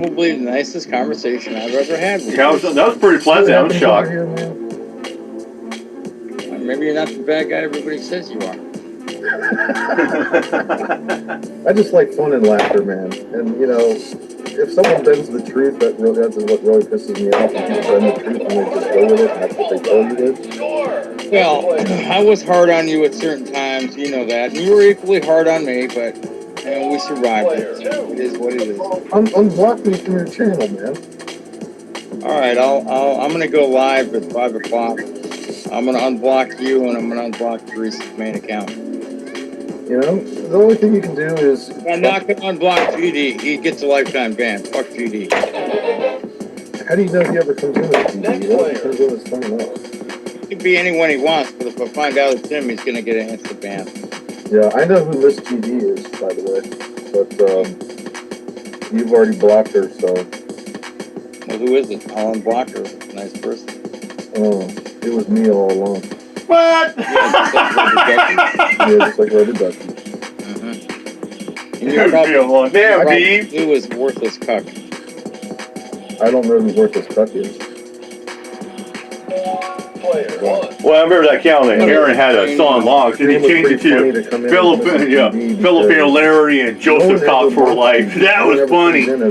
Probably the nicest conversation I've ever had with Yeah, that was pretty pleasant. I was shocked. Maybe you're not the bad guy everybody says you are. I just like fun and laughter, man. And, you know, if someone bends the truth, that's what really pisses me off. When people bend the truth and they just go with it, and that's what they told you to. Well, I was hard on you at certain times, you know that. And you were equally hard on me, but we survived it. So it is what it is. Unblock me from your channel, man. All right, I'm gonna go live at 5 o'clock. I'm gonna unblock you, and I'm gonna unblock Teresa's main account. You know, the only thing you can do is... I'm not gonna unblock GD. He gets a lifetime ban. Fuck GD. How do you know he ever comes in as GD? He only comes in as someone else. It could be anyone he wants, but if I find out it's him, he's gonna get an instant ban. Yeah, I know who Miss GD is, by the way. But, you've already blocked her, so... Well, who is it? I'll unblock her. Nice person. Oh, it was me all along. What? Yeah, just like Rubber Ducky. Damn, Beaver. He was worthless cuck. I don't know who worthless cuck is. Well, I remember that account that Aaron had a song logs, and he changed it to Filipino Larry and Joseph Cock for Life. That was funny. Well,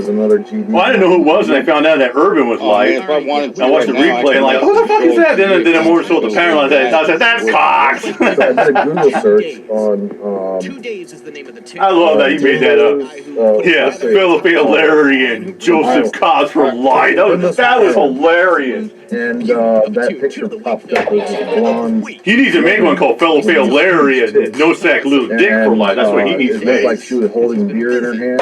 I didn't know who it was, and I found out that Urban was live. I watched the replay, and like, who the fuck is that? Then I more saw the panel, and I said, that's Cox. So I did a Google search on... 2 days is the name of the I love that he made that up. Yeah, Filipino Larry and Joseph Cox for Life. That was hilarious. And that picture popped up as a blonde. He needs to make one called Filipino Larry and No Sack Little Dick for Life. That's what he needs to make. It looked like she was holding beer in her hand,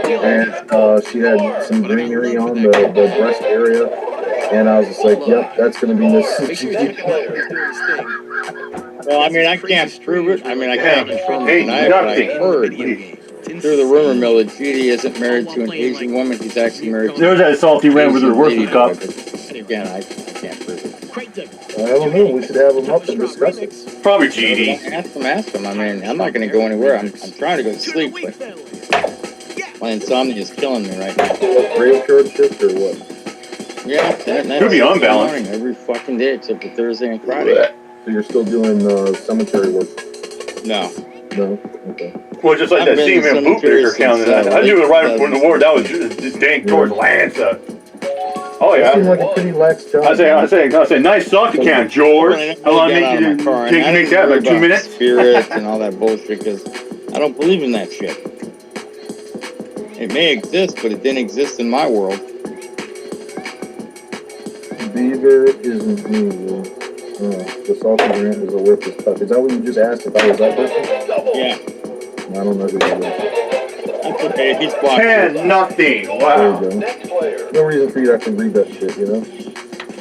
and she had some greenery on the breast area, and I was just like, yep, that's going to be Miss GD. Well, I mean, I can't prove it. I mean, I can't confirm it tonight, but I heard through the rumor mill that GD isn't married to an Asian woman. He's actually married to... There's that salty ran with her worthless cup. And again, I can't prove it. I don't know. We should have him up and discuss it. Probably GD. Ask him. I mean, I'm not going to go anywhere. I'm trying to go to sleep, but my insomnia is killing me right now. Graveyard shift or what? Yeah, could be unbalanced. Every fucking day except for Thursday and Friday. So you're still doing cemetery work? No. No? Okay. Well, just like that C-Man bootlegger counted that. I knew it right before the war. That was just dank towards Lanza. Oh yeah. It seemed like a pretty lax job. I say, nice sock account, George. How long make you make that? About 2 minutes? Spirits and all that bullshit, because I don't believe in that shit. It may exist, but it didn't exist in my world. Beaver isn't me. The salty Rant is a worthless cuck. Is that what you just asked if I was that person? Yeah. I don't know who that is. That's okay, he's blocked. 10-0. Wow. There you go. No reason for you to have to read that shit, you know?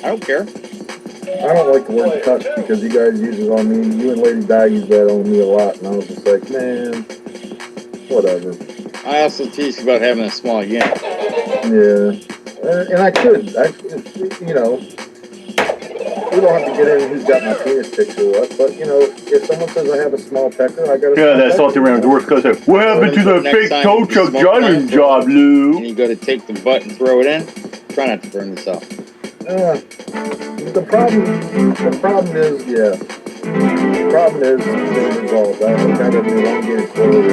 I don't care. I don't like the word cuck because you guys use it on me. You and Lady Di use that on me a lot, and I was just like, man, whatever. I also teach about having a small yin. Yeah. And I could. You know, we don't have to get in who's got my penis picture up, but, you know, if someone says I have a small pecker, I got a yeah, that salty Rant was worse because what happened to the fake tow truck driving job, Lou? And you go to take the butt and throw it in, try not to burn yourself. The problem is, yeah. The problem is, it's resolved. I got an elongated toilet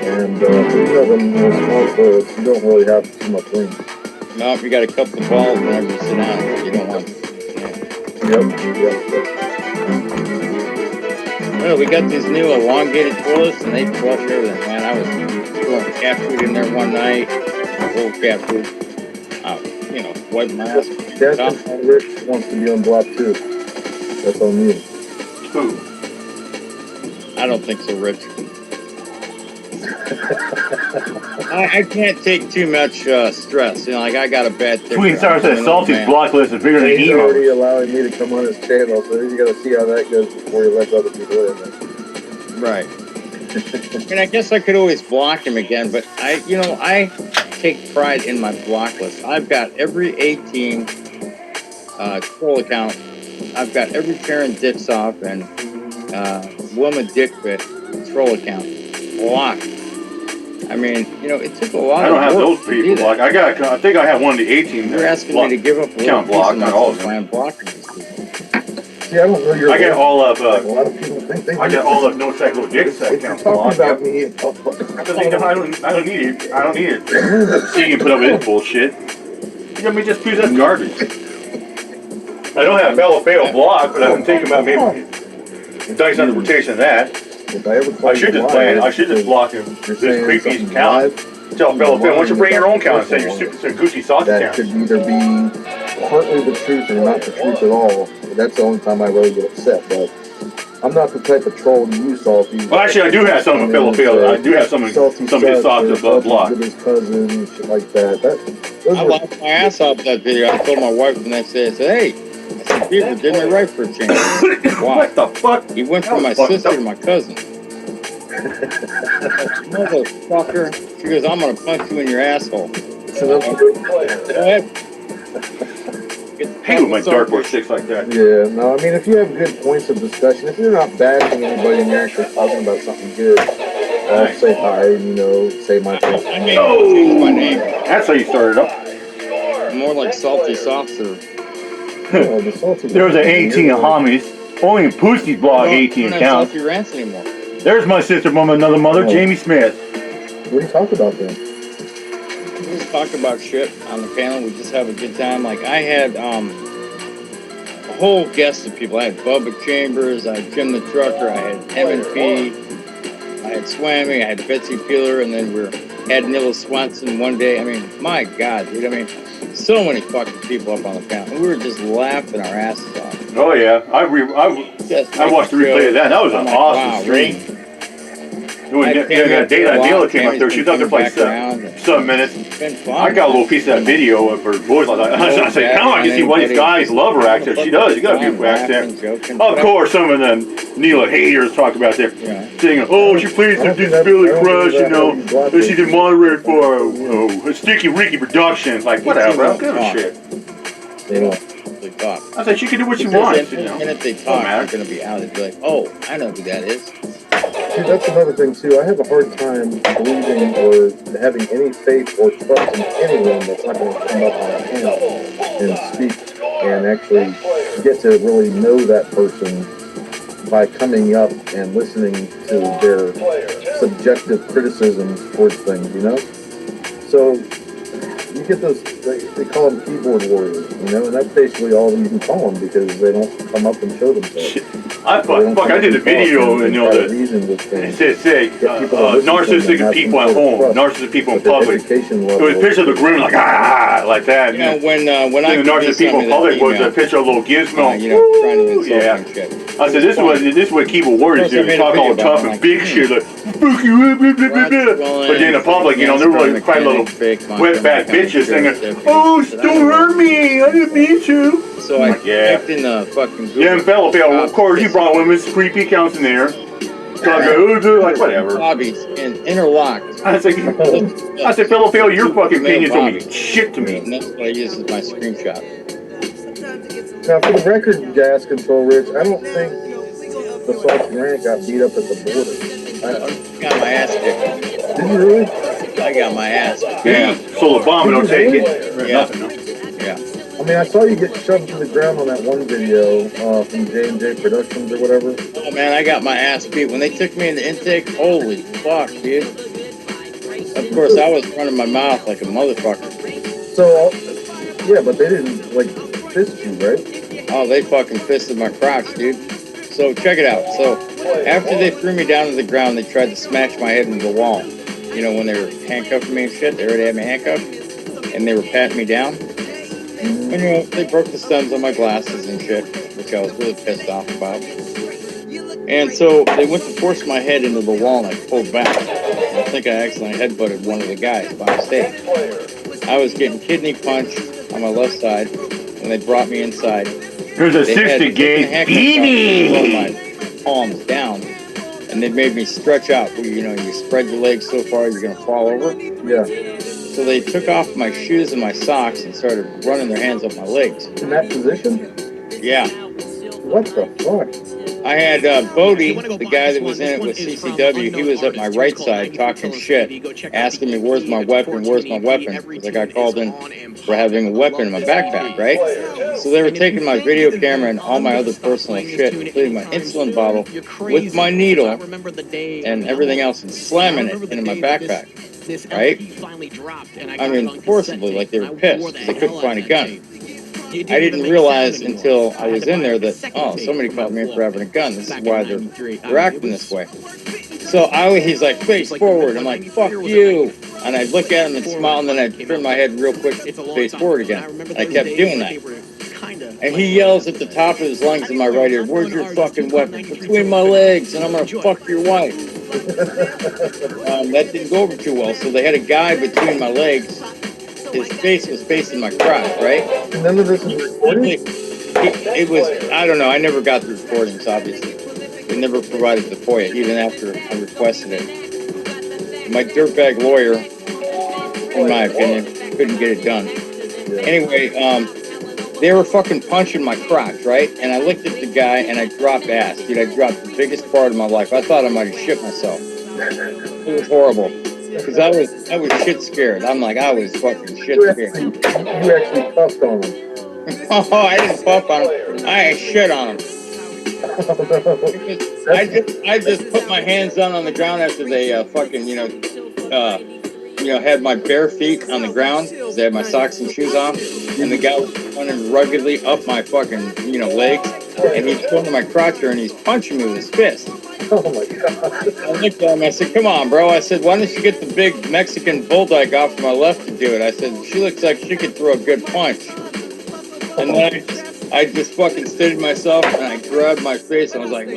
and you know, the small toilets, you don't really have too much room. No, you got to cup the balls whenever you sit down. You don't want to. Yep. Well, we got these new elongated toilets, and they flush everything, man. I was throwing cat food in there one night, whole cat food. You know, wiping my ass. Captain Rich wants to be unblocked too. That's on you. Who? I don't think so, Rich. I can't take too much stress. You know, like I got a bad thing. Tween Star says Salty's block list is bigger than He's emo. already allowing me to come on his channel, so you got to see how that goes before you let other people in. Right. I mean, I guess I could always block him again, but I take pride in my block list. I've got every 18 troll account. I've got every Karen Ditsoff and Wilma Dickbit troll account blocked. I mean, you know, it took a lot. I don't of have work those to do people. that. Like I think I have one of the 18. You're asking me to give up a little count piece block, of not all of myself by them. blocking these people. See, I don't know your I get all of. a lot of people think they I get all of no cycle dicks that if you're count talking block. about Yep. me, I don't need it. I don't need it. See, you put up with this bullshit. You got me just piece of garbage. I don't have fail block, but I'm thinking about maybe dice on the rotation of that. if I ever call I should you just liar, I should just block him. you're This saying creepy something count. live, Tell fellow Phil, why don't you bring your own count and say Lying you're about super Gucci sausage that count? could either be partly the truth or not the truth at all. That's the only time I really get upset. But I'm not the type of troll you salty. Well, actually, I do have some of fellow Phil. I do have some of his soft block. With his cousin and shit like that. I laughed my ass off that video. I told my wife the next day, I said, hey, I said, Beaver did me right for a change. Wow. What the fuck? He went from my sister to my cousin. Motherfucker. She goes, I'm going to punch you in your asshole. Go ahead. Hate with my dartboard sticks like that. Yeah, no, I mean, if you have good points of discussion, if you're not bashing anybody and you're actually talking about something good, I'll say hi, you know, say my thing. I mean, change my name. That's how you started up. More like Salty Soft Serve. Oh, the salty There was an 18 of homies. Only in Poostie's blog, 18 not accounts. Salty Rants anymore. There's my sister from another mother, Jamie Smith. What do you talk about then? We just talk about shit on the panel. We just have a good time. Like, I had a whole guest of people. I had Bubba Chambers, I had Jim the Trucker, I had M&P, I had Swammy, I had Betsy Peeler, and then had Nilla Swanson one day. I mean, my God, dude. I mean, so many fucking people up on the panel. We were just laughing our asses off. Oh yeah, I watched the replay of that. That was an awesome stream. Really? That Daylight came up there. She was up there for like 7 minutes. I got a little piece of that video of her voice like that. I said, now I can see why these guys love her accent. She does. She got a beautiful accent. Of course, some of them Neela haters talk about there, saying, oh, she plays some Disability Crush, you know, and she did moderate for a Sticky Ricky Productions. Like, whatever, I don't give a shit. Yeah. I said, she can do what she wants, you The know. minute they talk, they're going to be out. They'd be like, oh, I know who that is. See, that's another thing, too. I have a hard time believing or having any faith or trust in anyone that's not going to come up on a panel and speak and actually get to really know that person by coming up and listening to their subjective criticisms towards things, you know? So, you get those, they call them keyboard warriors, you know, and that's basically all you can call them because they don't come up and show themselves. I did a video, and you know, it said, narcissistic people at home, narcissistic people in public. It was a picture of the groom, like, like that. You know, when I the narcissistic people in public was a picture of a little gizmo. You know, trying to insult and shit. I said, this is what keyboard warriors do. They talk all tough and big shit, like, fuck you, blah, blah, blah, blah. But then in public, you know, they're really quite little wet fat bitches singing, oh, don't hurt me, I didn't mean to. So I typed in the fucking Google. Yeah, and fellow, of course, you brought women's creepy accounts in there. Like, whatever. Hobbies and interlocked. I said, fellow, your fucking opinions don't mean shit to me. And that's what I use as my screenshot. Now, for the record, Gas Control Rich, I don't think the Salty Rant got beat up at the border. I got my ass kicked. Did you really? I got my ass kicked. Yeah, so the bomb don't take it. Yeah. Nothing, no. Yeah. I mean, I saw you get shoved to the ground on that one video from J&J Productions or whatever. Oh, man, I got my ass beat. When they took me in the intake, holy fuck, dude. Of course, I was running my mouth like a motherfucker. So, yeah, but they didn't, like, fist you, right? Oh, they fucking fisted my crotch, dude. So, check it out. So, after they threw me down to the ground, they tried to smash my head into the wall. You know, when they were handcuffing me and shit, they already had me handcuffed, and they were patting me down. And, you know, they broke the stems on my glasses and shit, which I was really pissed off about. And so they went to force my head into the wall, and I pulled back. And I think I accidentally headbutted one of the guys by mistake. I was getting kidney punched on my left side, and they brought me inside. There's a 60 gauge BB. My palms down, and they made me stretch out. Where, you know, you spread your legs so far you're gonna fall over. Yeah. So they took off my shoes and my socks and started running their hands up my legs. In that position? Yeah. What the fuck? I had Bodie, the guy that was in it with CCW, he was at my right side talking shit, asking me, where's my weapon, because I got called in for having a weapon in my backpack, right? So they were taking my video camera and all my other personal shit, including my insulin bottle, with my needle and everything else, and slamming it into my backpack, right? I mean, forcibly, like they were pissed because they couldn't find a gun. I didn't realize until I was in there that, oh, somebody called me for having a gun. This is why they're acting this way. So he's like, face forward. I'm like, fuck you. And I'd look at him and smile, and then I'd turn my head real quick, face forward again. And I kept doing that. And he yells at the top of his lungs in my right ear, where's your fucking weapon? Between my legs, and I'm going to fuck your wife. That didn't go over too well. So they had a guy between my legs. His face was facing my crotch, right? None of this is recorded? It was, I don't know, I never got the recordings, obviously. They never provided the FOIA, even after I requested it. My dirtbag lawyer, in my opinion, couldn't get it done. Anyway, they were fucking punching my crotch, right? And I looked at the guy and I dropped ass. Dude, I dropped the biggest part of my life. I thought I might have shit myself. It was horrible. Because I was shit scared. I'm like, I was fucking shit scared. You actually puffed on him. Oh, I didn't puff on him. I shit on him. I just put my hands down on the ground after they fucking, had my bare feet on the ground because they had my socks and shoes off. And the guy was running ruggedly up my fucking, legs. And he's going to my crotch and he's punching me with his fist. Oh my God. I looked at him, I said, come on, bro. I said, why don't you get the big Mexican bulldog off to my left to do it? I said, she looks like she could throw a good punch. And then I just fucking steadied myself and I grabbed my face and I was like,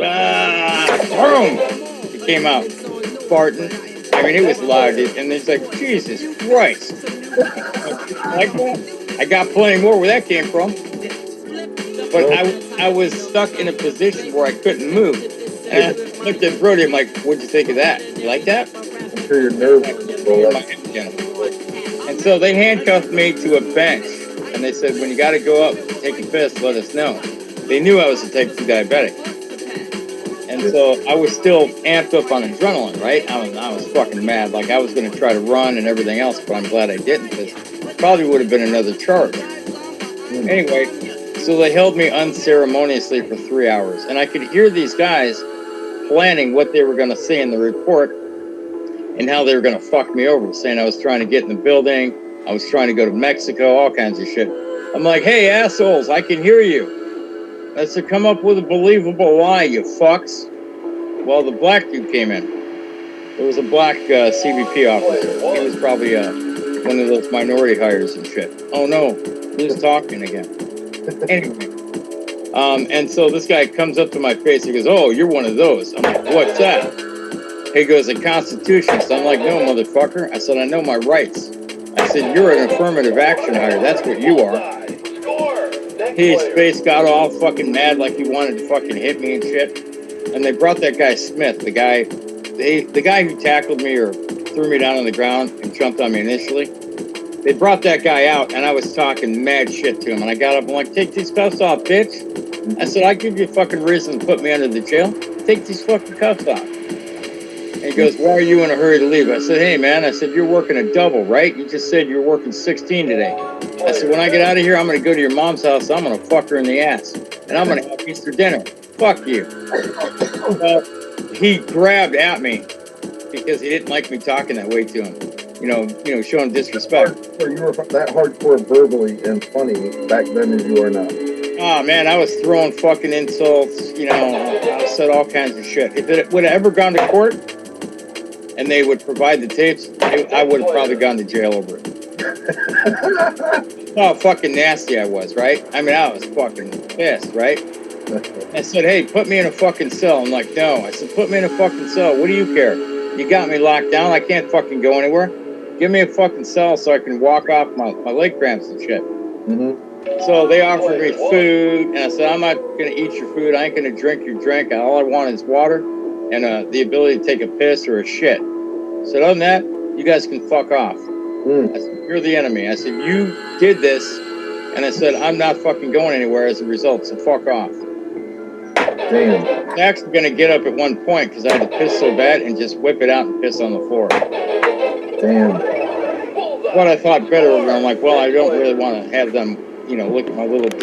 boom! It came out, farting. I mean, it was loud, dude. And it's like, Jesus Christ. Like that? I got plenty more where that came from. But I was stuck in a position where I couldn't move. And I looked at Brody, I'm like, what'd you think of that? You like that? I'm sure your nerves roll up. And so they handcuffed me to a bench. And they said, when you got to go up, take a piss, let us know. They knew I was a type 2 diabetic. And so I was still amped up on adrenaline, right? I was fucking mad. Like I was going to try to run and everything else, but I'm glad I didn't because it probably would have been another charge. Anyway, so they held me unceremoniously for 3 hours. And I could hear these guys planning what they were going to say in the report and how they were going to fuck me over, saying I was trying to get in the building, I was trying to go to Mexico, all kinds of shit. I'm like, hey, assholes, I can hear you. I said, come up with a believable lie, you fucks. Well, the black dude came in. There was a black CBP officer. He was probably one of those minority hires and shit. Oh, no, who's talking again? Anyway. And so this guy comes up to my face. He goes, oh, you're one of those. I'm like, what's that? He goes, a constitutionalist. I'm like, no, motherfucker. I said, I know my rights. I said, you're an affirmative action hire. That's what you are. His face got all fucking mad like he wanted to fucking hit me and shit. And they brought that guy Smith, the guy who tackled me or threw me down on the ground and jumped on me initially. They brought that guy out, and I was talking mad shit to him. And I got up and like, take these cuffs off, bitch. I said, I give you a fucking reason to put me under the jail. Take these fucking cuffs off. And he goes, why are you in a hurry to leave? I said, hey, man, I said, you're working a double, right? You just said you're working 16 today. I said, when I get out of here, I'm going to go to your mom's house. I'm going to fuck her in the ass. And I'm going to have Easter dinner. Fuck you. He grabbed at me because he didn't like me talking that way to him. Showing disrespect. So you were that hardcore verbally and funny back then as you are now. Oh, man, I was throwing fucking insults. I said all kinds of shit. If it would have ever gone to court and they would provide the tapes, I would have probably gone to jail over it. How fucking nasty I was, right? I mean, I was fucking pissed, right? I said, hey, put me in a fucking cell. I'm like, no. I said, put me in a fucking cell. What do you care? You got me locked down. I can't fucking go anywhere. Give me a fucking cell so I can walk off my leg cramps and shit. Mm-hmm. So they offered me food, and I said, I'm not going to eat your food. I ain't going to drink your drink. All I want is water and the ability to take a piss or a shit. So other than that, you guys can fuck off. I said, you're the enemy. I said, you did this. And I said, I'm not fucking going anywhere as a result, so fuck off. Damn. I was actually going to get up at one point because I had to piss so bad and just whip it out and piss on the floor. Damn. What I thought better, I'm like, well, I don't really want to have them, you know, look at my little dick